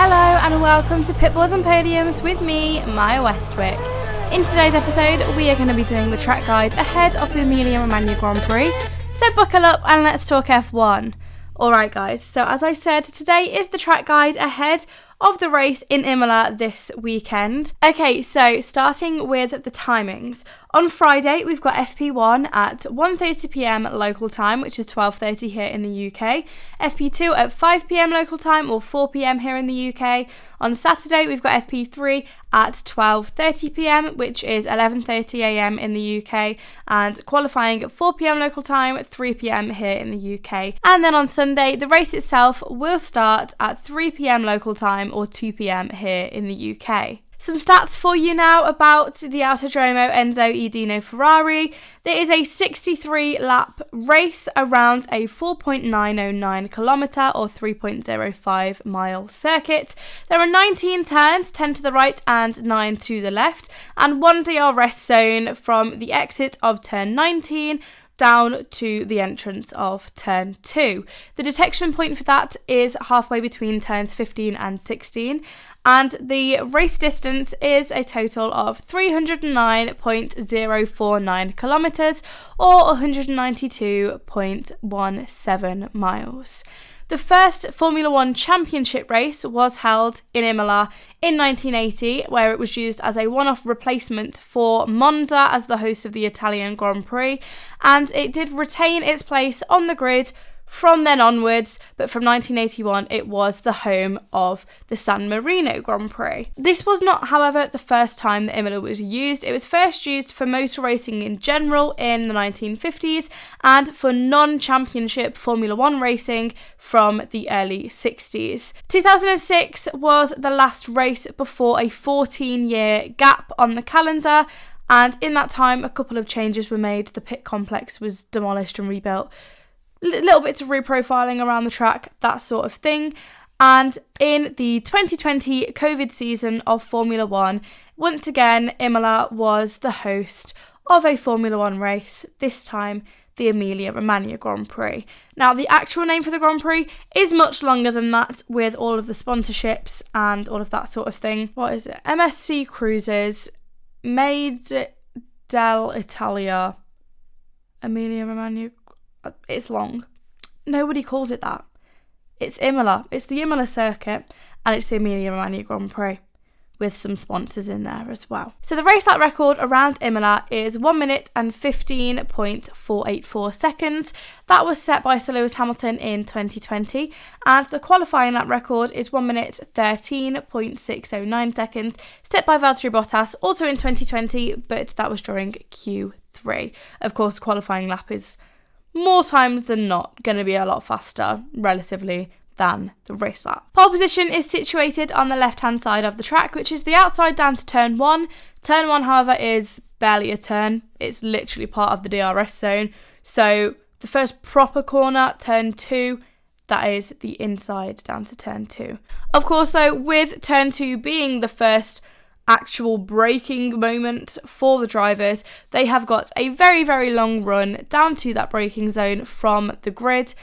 Hello and welcome to Pitboards and Podiums with me, Maya Westwick. In today's episode, we are going to be doing the track guide ahead of the Emilia Romagna Grand Prix, so buckle up and let's talk F1. Alright guys, so as I said, today is the track guide ahead of the race in Imola this weekend. Okay, so starting with the timings. On Friday, we've got FP1 at 1:30pm local time, which is 12:30 here in the UK. FP2 at 5pm local time, or 4pm here in the UK. On Saturday, we've got FP3 at 12:30pm, which is 11:30am in the UK, and qualifying at 4pm local time, 3pm here in the UK. And then on Sunday, the race itself will start at 3pm local time, or 2pm here in the UK. Some stats for you now about the Autodromo Enzo e Dino Ferrari. There is a 63 lap race around a 4.909 kilometre or 3.05 mile circuit. There are 19 turns, 10 to the right and 9 to the left, and one DRS zone from the exit of turn 19 down to the entrance of turn 2. The detection point for that is halfway between turns 15 and 16, and the race distance is a total of 309.049 kilometres or 192.17 miles. The first Formula One Championship race was held in Imola in 1980, where it was used as a one-off replacement for Monza as the host of the Italian Grand Prix, and it did retain its place on the grid from then onwards, but from 1981 it was the home of the San Marino Grand Prix. This was not, however, the first time that Imola was used. It was first used for motor racing in general in the 1950s and for non-championship Formula One racing from the early 60s. 2006 was the last race before a 14-year gap on the calendar, and in that time a couple of changes were made. The pit complex was demolished and rebuilt, little bits of reprofiling around the track, that sort of thing. And in the 2020 COVID season of Formula One, once again, Imola was the host of a Formula One race, this time the Emilia Romagna Grand Prix. Now, the actual name for the Grand Prix is much longer than that, with all of the sponsorships and all of that sort of thing. What is it? MSC Cruises, Made dell'Italia, Emilia Romagna. It's long. Nobody calls it that. It's Imola. It's the Imola circuit, and it's the Emilia Romagna Grand Prix, with some sponsors in there as well. So the race lap record around Imola is 1 minute and 15.484 seconds. That was set by Sir Lewis Hamilton in 2020, and the qualifying lap record is 1 minute 13.609 seconds, set by Valtteri Bottas, also in 2020, but that was during Q3. Of course, the qualifying lap is more times than not going to be a lot faster, relatively, than the race lap. Pole position is situated on the left-hand side of the track, which is the outside down to turn 1. Turn 1, however, is barely a turn. It's literally part of the DRS zone. So the first proper corner, turn 2, that is the inside down to turn 2. Of course, though, with turn 2 being the first actual braking moment for the drivers, they have got a very, very long run down to that braking zone from the grid,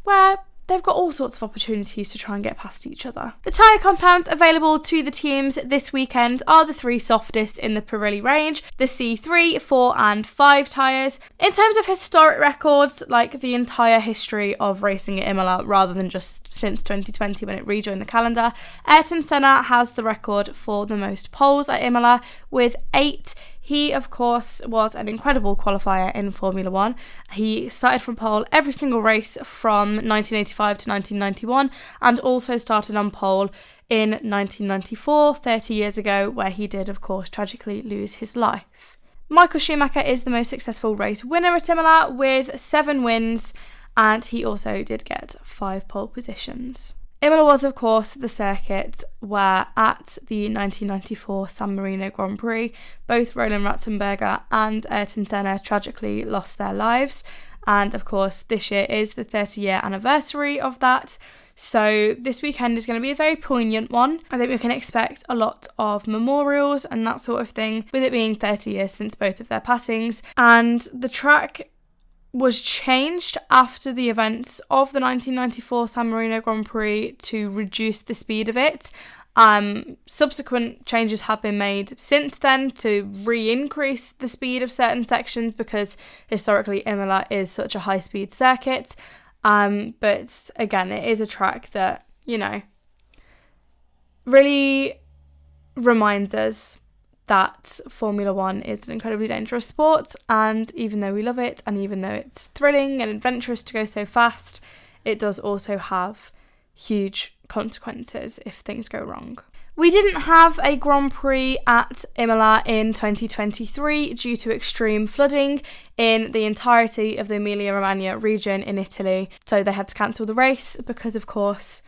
where they've got all sorts of opportunities to try and get past each other. The tyre compounds available to the teams this weekend are the three softest in the Pirelli range, the C3, 4 and 5 tyres. In terms of historic records, like the entire history of racing at Imola, rather than just since 2020 when it rejoined the calendar, Ayrton Senna has the record for the most poles at Imola with 8. He, of course, was an incredible qualifier in Formula One. He started from pole every single race from 1985 to 1991, and also started on pole in 1994, 30 years ago, where he did, of course, tragically lose his life. Michael Schumacher is the most successful race winner at Imola with 7 wins, and he also did get 5 pole positions. Imola was, of course, the circuit where at the 1994 San Marino Grand Prix, both Roland Ratzenberger and Ayrton Senna tragically lost their lives. And, of course, this year is the 30-year anniversary of that. So this weekend is going to be a very poignant one. I think we can expect a lot of memorials and that sort of thing, with it being 30 years since both of their passings. And the track was changed after the events of the 1994 San Marino Grand Prix to reduce the speed of it. Subsequent changes have been made since then to re-increase the speed of certain sections because historically Imola is such a high-speed circuit. But again, it is a track that, you know, really reminds us that Formula One is an incredibly dangerous sport, and even though we love it and even though it's thrilling and adventurous to go so fast, it does also have huge consequences if things go wrong. We didn't have a Grand Prix at Imola in 2023 due to extreme flooding in the entirety of the Emilia-Romagna region in Italy, so they had to cancel the race because, of course,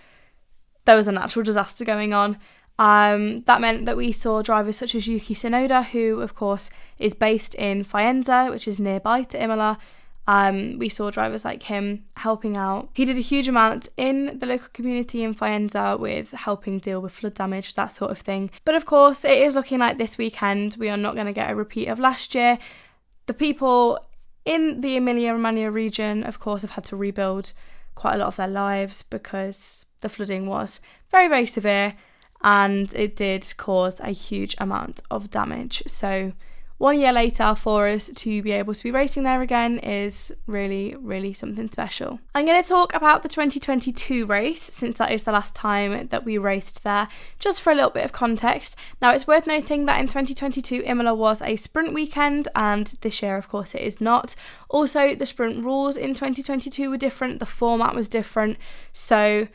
there was a natural disaster going on. That meant that we saw drivers such as Yuki Tsunoda, who of course is based in Faenza, which is nearby to Imola. We saw drivers like him helping out. He did a huge amount in the local community in Faenza with helping deal with flood damage, that sort of thing. But of course, it is looking like this weekend we are not going to get a repeat of last year. The people in the Emilia-Romagna region, of course, have had to rebuild quite a lot of their lives because the flooding was very, very severe. And it did cause a huge amount of damage. So 1 year later, for us to be able to be racing there again is really, really something special. I'm going to talk about the 2022 race, since that is the last time that we raced there, just for a little bit of context. Now, it's worth noting that in 2022, Imola was a sprint weekend, and this year, of course, it is not. Also, the sprint rules in 2022 were different, the format was different, so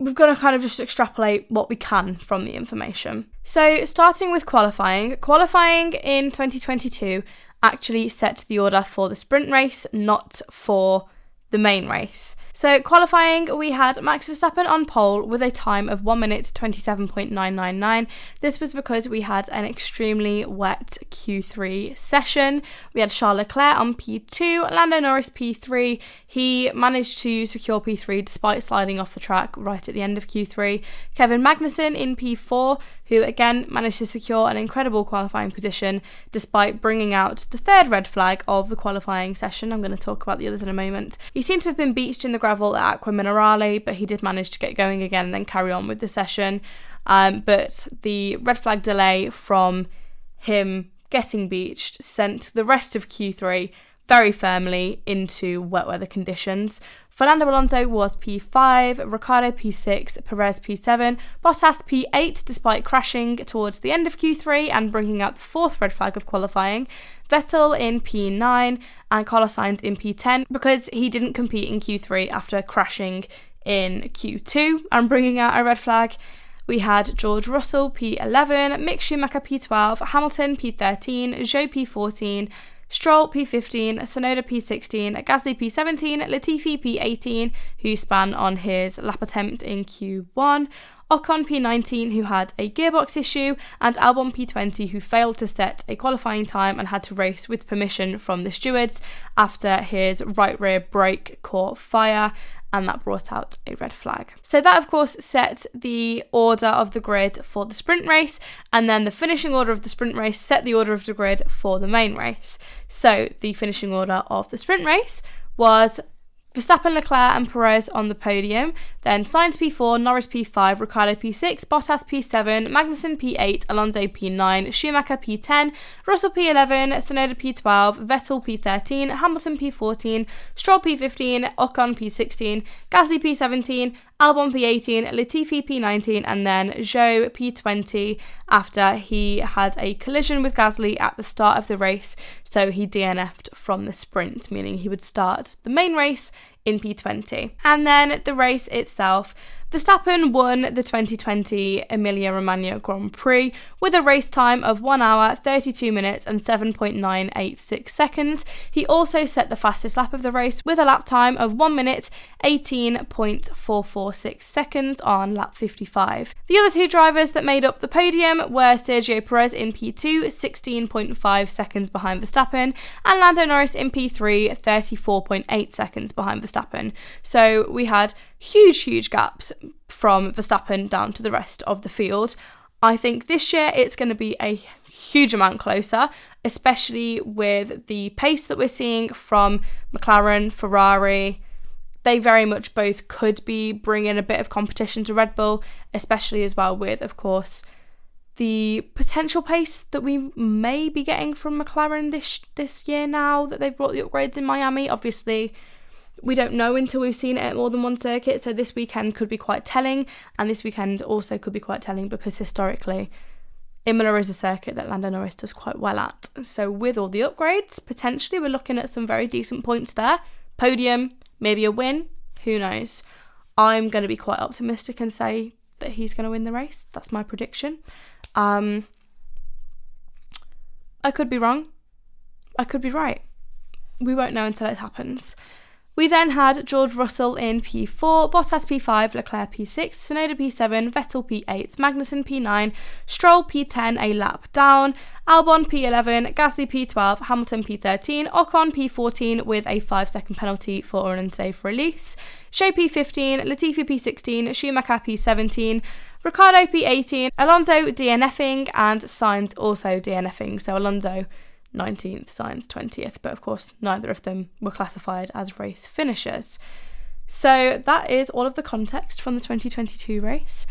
we've got to kind of just extrapolate what we can from the information. So starting with qualifying in 2022 actually set the order for the sprint race, not for the main race. So qualifying, we had Max Verstappen on pole with a time of 1 minute 27.999. This was because we had an extremely wet Q3 session. We had Charles Leclerc on P2, Lando Norris P3. He managed to secure P3 despite sliding off the track right at the end of Q3. Kevin Magnussen in P4, who again managed to secure an incredible qualifying position despite bringing out the third red flag of the qualifying session. I'm going to talk about the others in a moment. He seemed to have been beached in the gravel at Acqua Minerale, but he did manage to get going again and then carry on with the session. But the red flag delay from him getting beached sent the rest of Q3 very firmly into wet weather conditions. Fernando Alonso was P5, Ricciardo P6, Perez P7, Bottas P8 despite crashing towards the end of Q3 and bringing out the fourth red flag of qualifying, Vettel in P9 and Carlos Sainz in P10 because he didn't compete in Q3 after crashing in Q2 and bringing out a red flag. We had George Russell P11, Mick Schumacher P12, Hamilton P13, Zhou P14, Stroll P15, Tsunoda P16, Gasly P17, Latifi P18, who span on his lap attempt in Q1, Ocon P19, who had a gearbox issue, and Albon P20, who failed to set a qualifying time and had to race with permission from the stewards after his right rear brake caught fire, and that brought out a red flag. So that, of course, set the order of the grid for the sprint race, and then the finishing order of the sprint race set the order of the grid for the main race. So the finishing order of the sprint race was Verstappen, Leclerc and Perez on the podium, then Sainz P4, Norris P5, Ricciardo P6, Bottas P7, Magnussen P8, Alonso P9, Schumacher P10, Russell P11, Tsunoda P12, Vettel P13, Hamilton P14, Stroll P15, Ocon P16, Gasly P17, Albon P18, Latifi P19 and then Zhou P20 after he had a collision with Gasly at the start of the race, so he DNF'd from the sprint, meaning he would start the main race in P20. And then the race itself, Verstappen won the 2020 Emilia-Romagna Grand Prix with a race time of 1 hour, 32 minutes and 7.986 seconds. He also set the fastest lap of the race with a lap time of 1 minute, 18.446 seconds on lap 55. The other two drivers that made up the podium were Sergio Perez in P2, 16.5 seconds behind Verstappen, and Lando Norris in P3, 34.8 seconds behind Verstappen. So we had huge gaps from Verstappen down to the rest of the field. I think this year it's going to be a huge amount closer, especially with the pace that we're seeing from McLaren, Ferrari. They very much both could be bringing a bit of competition to Red Bull, especially as well with, of course, the potential pace that we may be getting from McLaren this year now that they've brought the upgrades in Miami. Obviously, we don't know until we've seen it at more than one circuit, so this weekend could be quite telling, and this weekend also could be quite telling because historically, Imola is a circuit that Lando Norris does quite well at. So with all the upgrades, potentially we're looking at some very decent points there. Podium, maybe a win, who knows. I'm going to be quite optimistic and say that he's going to win the race. That's my prediction. I could be wrong. I could be right. We won't know until it happens. We then had George Russell in P4, Bottas P5, Leclerc P6, Tsunoda P7, Vettel P8, Magnussen P9, Stroll P10, a lap down, Albon P11, Gasly P12, Hamilton P13, Ocon P14 with a 5-second penalty for an unsafe release, Zhou P15, Latifi P16, Schumacher P17, Ricciardo P18, Alonso DNFing, and Sainz also DNFing. So Alonso 19th, Sainz 20th, but of course neither of them were classified as race finishers. So that is all of the context from the 2022 race.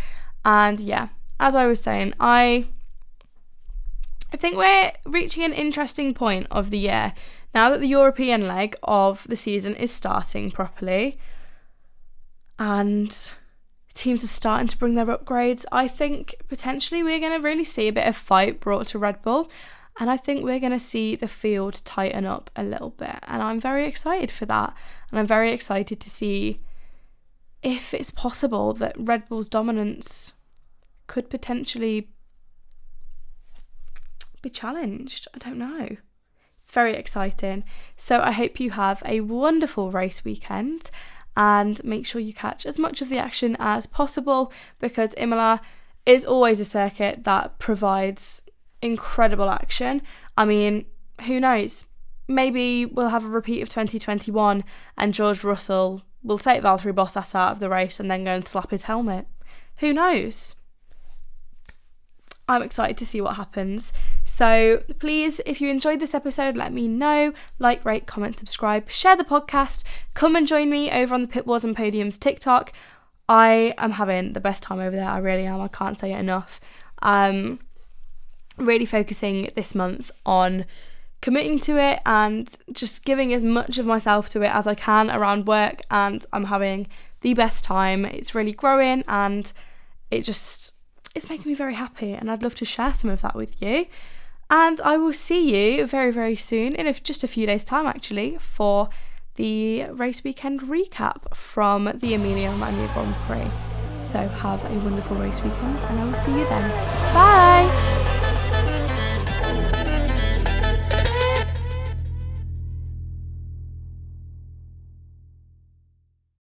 And yeah, as I was saying, I think we're reaching an interesting point of the year now that the European leg of the season is starting properly and teams are starting to bring their upgrades. I think potentially we're going to really see a bit of fight brought to Red Bull. And I think we're going to see the field tighten up a little bit. And I'm very excited for that. And I'm very excited to see if it's possible that Red Bull's dominance could potentially be challenged. I don't know. It's very exciting. So I hope you have a wonderful race weekend. And make sure you catch as much of the action as possible, because Imola is always a circuit that provides incredible action. I mean, who knows? Maybe we'll have a repeat of 2021 and George Russell will take Valtteri Bottas out of the race and then go and slap his helmet. Who knows? I'm excited to see what happens. So please, if you enjoyed this episode, let me know. Like, rate, comment, subscribe, share the podcast. Come and join me over on the Pitboards and Podiums TikTok. I am having the best time over there. I really am. I can't say it enough. Really focusing this month on committing to it and just giving as much of myself to it as I can around work, and I'm having the best time. It's really growing and it's making me very happy, and I'd love to share some of that with you. And I will see you very, very soon, in just a few days' time actually, for the race weekend recap from the Emilia Romagna Grand Prix. So have a wonderful race weekend, and I will see you then. Bye!